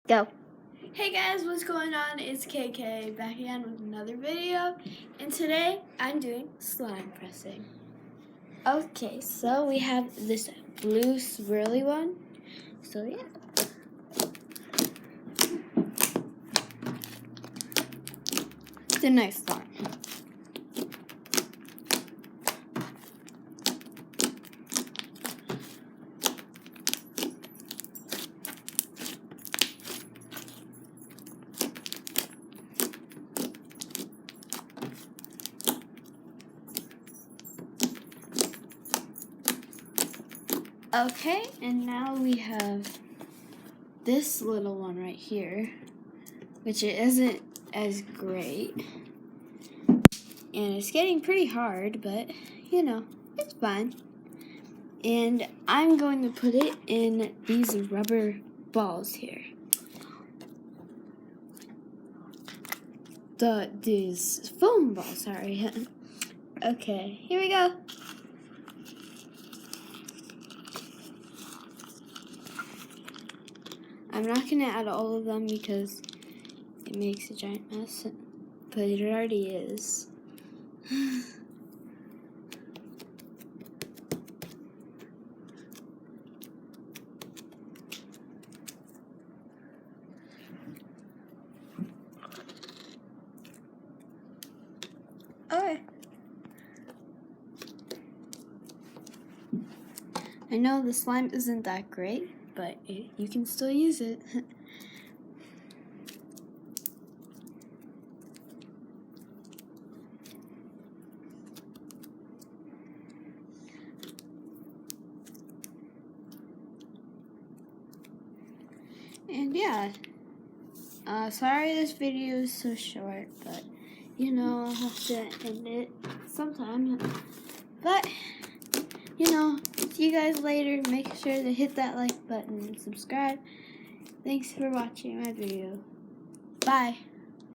Go. Hey guys, what's going on? It's KK back again with another video, and today I'm doing slime pressing. Okay, so we have this blue swirly one. So yeah. It's a nice slime. Okay, and now we have this little one right here, which it isn't as great. And it's getting pretty hard, but you know, it's fine. And I'm going to put it in these rubber balls here. These foam balls, sorry. Okay, here we go. I'm not going to add all of them because it makes a giant mess, but it already is. Okay. I know the slime isn't that great, but you can still use it. And yeah, sorry this video is so short, but you know, I'll have to end it sometime. But, you know, see you guys later. Make sure to hit that like button and subscribe. Thanks for watching my video. Bye.